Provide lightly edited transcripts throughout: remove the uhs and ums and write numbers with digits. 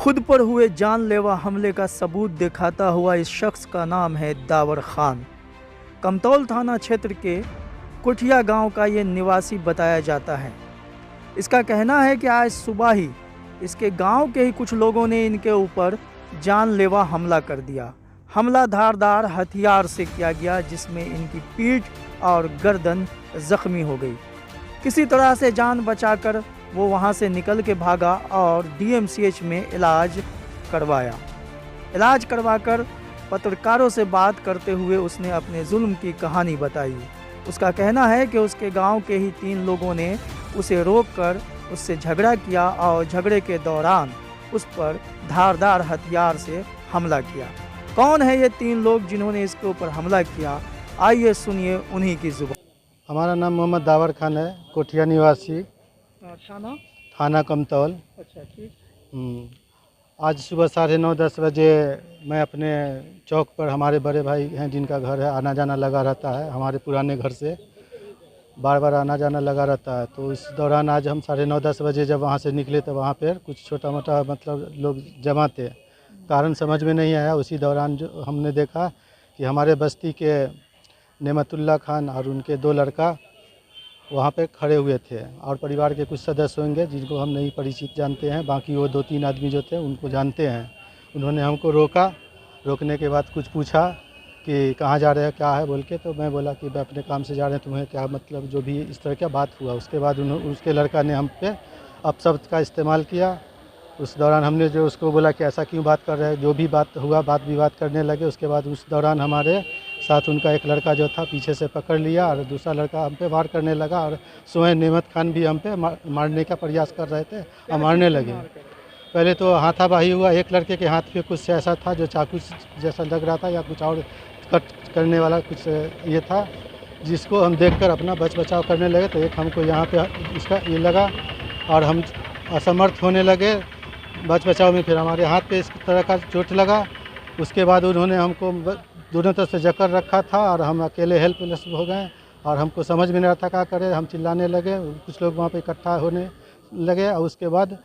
खुद पर हुए जानलेवा हमले का सबूत दिखाता हुआ इस शख्स का नाम है दावर खान। कमतौल थाना क्षेत्र के कुठिया गांव का ये निवासी बताया जाता है। इसका कहना है कि आज सुबह ही इसके गांव के ही कुछ लोगों ने इनके ऊपर जानलेवा हमला कर दिया। हमला धारदार हथियार से किया गया, जिसमें इनकी पीठ और गर्दन जख्मी हो गई। किसी तरह से जान बचाकर वो वहां से निकल के भागा और डीएमसीएच में इलाज करवाकर पत्रकारों से बात करते हुए उसने अपने जुल्म की कहानी बताई। उसका कहना है कि उसके गांव के ही 3 लोगों ने उसे रोककर उससे झगड़ा किया और झगड़े के दौरान उस पर धारदार हथियार से हमला किया। कौन है ये 3 लोग जिन्होंने इसके ऊपर हमला किया, आइए सुनिए उन्हीं की जुबान। हमारा नाम मोहम्मद दावर खान है, कोठिया निवासी, थाना कमतौल। अच्छा, ठीक। आज सुबह 9:30-10 बजे मैं अपने चौक पर, हमारे बड़े भाई हैं जिनका घर है, आना जाना लगा रहता है। हमारे पुराने घर से बार बार आना जाना लगा रहता है। तो इस दौरान आज हम 9:30-10 बजे जब वहाँ से निकले तो वहाँ पर कुछ छोटा मोटा मतलब लोग जमा थे। कारण समझ में नहीं आया। उसी दौरान जो हमने देखा कि हमारे बस्ती के नेमतुल्ला खान और उनके 2 लड़का वहाँ पे खड़े हुए थे, और परिवार के कुछ सदस्य होंगे जिनको हम नहीं परिचित जानते हैं। बाकी वो 2-3 आदमी जो थे उनको जानते हैं। उन्होंने हमको रोका। रोकने के बाद कुछ पूछा कि कहाँ जा रहे हैं, क्या है बोल के। तो मैं बोला कि मैं अपने काम से जा रहे हैं, तुम्हें क्या मतलब, जो भी इस तरह का बात हुआ। उसके बाद उसके लड़का ने हम पे अपशब्द का इस्तेमाल किया। उस दौरान हमने जो उसको बोला कि ऐसा क्यों बात कर रहे हैं, जो भी बात हुआ बात विवाद करने लगे। उसके बाद उस दौरान हमारे साथ उनका एक लड़का जो था पीछे से पकड़ लिया और दूसरा लड़का हम पे वार करने लगा, और स्वयं नेमत खान भी हम पे मारने का प्रयास कर रहे थे और मारने लगे। पहले तो हाथापाई हुआ। एक लड़के के हाथ पे कुछ ऐसा था जो चाकू जैसा लग रहा था या कुछ और कट करने वाला कुछ ये था, जिसको हम देखकर अपना बचाव करने लगे। तो एक हमको यहाँ पे इसका ये लगा और हम असमर्थ होने लगे बचाव में। फिर हमारे हाथ पे इस तरह का चोट लगा। उसके बाद उन्होंने हमको दोनों तरफ से जकड़ रखा था और हम अकेले हेल्पलेस हो गए, और हमको समझ में नहीं आता क्या करें। हम चिल्लाने लगे, कुछ लोग वहाँ पे इकट्ठा होने लगे, और उसके बाद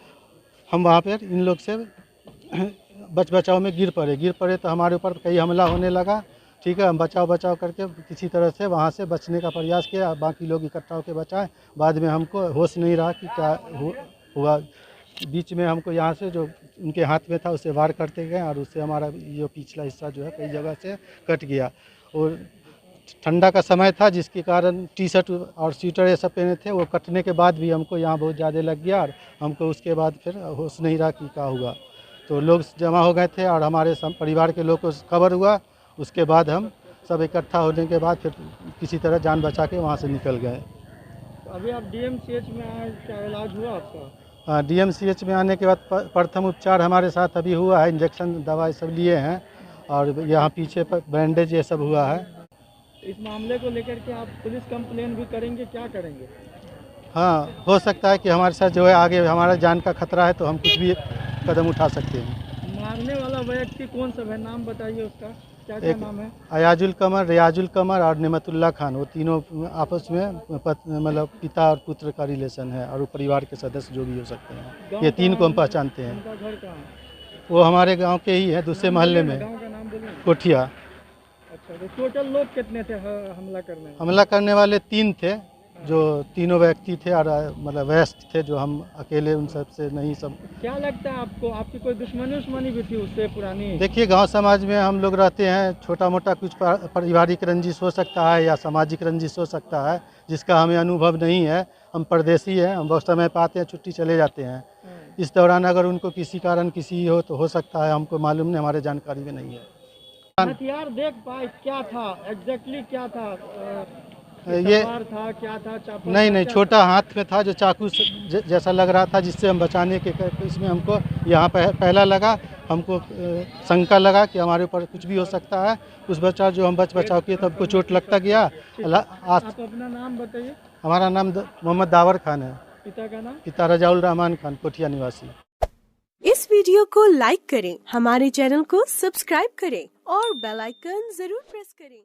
हम वहाँ पर इन लोग से बचाव में गिर पड़े तो हमारे ऊपर कई हमला होने लगा। ठीक है, हम बचाव करके किसी तरह से वहाँ से बचने का प्रयास किया। बाकी लोग इकट्ठा होकर बचाए। बाद में हमको होश नहीं रहा कि क्या हुआ। बीच में हमको यहाँ से जो उनके हाथ में था उसे वार करते गए, और उससे हमारा ये पिछला हिस्सा जो है कई जगह से कट गया। और ठंडा का समय था, जिसके कारण टी-शर्ट और स्वेटर ये सब पहने थे। वो कटने के बाद भी हमको यहाँ बहुत ज़्यादा लग गया, और हमको उसके बाद फिर होश नहीं रहा कि क्या हुआ। तो लोग जमा हो गए थे और हमारे परिवार के लोग को खबर हुआ। उसके बाद हम सब इकट्ठा होने के बाद फिर किसी तरह जान बचा के वहाँ से निकल गए। अभी आप डीएमसीएच में आए, क्या इलाज हुआ आपका? हाँ, डीएमसीएच में आने के बाद प्रथम उपचार हमारे साथ अभी हुआ है। इंजेक्शन दवाई सब लिए हैं, और यहाँ पीछे पर बैंडेज ये सब हुआ है। इस मामले को लेकर के आप पुलिस कंप्लेन भी करेंगे, क्या करेंगे? हाँ, हो सकता है कि हमारे साथ जो है आगे हमारा जान का खतरा है, तो हम कुछ भी कदम उठा सकते हैं। मारने वाला व्यक्ति कौन सा है, नाम बताइए उसका, क्या नाम है? अयाजुल कमर, रियाजुल कमर और नेमतुल्ला खान, वो तीनों आपस में मतलब पिता और पुत्र का रिलेशन है, और वो परिवार के सदस्य जो भी हो सकते हैं। ये 3 को हम पहचानते हैं। उनका घर कहाँ है? वो हमारे गांव के ही है, दूसरे मोहल्ले में, गांव का नाम बोलिए। कोठिया। अच्छा, तो टोटल लोग कितने थे हमला करने वाले 3 थे, जो तीनों व्यक्ति थे, और मतलब वयस्क थे, जो हम अकेले उन सब से नहीं। सब क्या लगता है आपको, आपकी कोई दुश्मनी भी थी उससे पुरानी? देखिए, गांव समाज में हम लोग रहते हैं, छोटा मोटा कुछ पारिवारिक रंजिश हो सकता है या सामाजिक रंजिश हो सकता है, जिसका हमें अनुभव नहीं है। हम परदेसी हैं, हम बहुत समय पाते हैं, छुट्टी चले जाते हैं। इस दौरान अगर उनको किसी कारण किसी हो तो हो सकता है, हमको मालूम नहीं, हमारे जानकारी में नहीं है। हथियार देख पाए क्या था, एग्जैक्टली क्या था? ये था, क्या था? नहीं, छोटा हाथ में था जो चाकू जैसा लग रहा था, जिससे हम बचाने के इसमें हमको यहाँ पहला लगा। हमको शंका लगा कि हमारे ऊपर कुछ भी हो सकता है। उस बचाव जो हम बचाव किए तब को चोट लगता गया। आप अपना नाम बताइए। हमारा नाम मोहम्मद दावर खान है। पिता का नाम? पिता रजाउल रहमान खान, कोठिया निवासी। इस वीडियो को लाइक करें, हमारे चैनल को सब्सक्राइब करें और बेल आइकन जरूर प्रेस करें।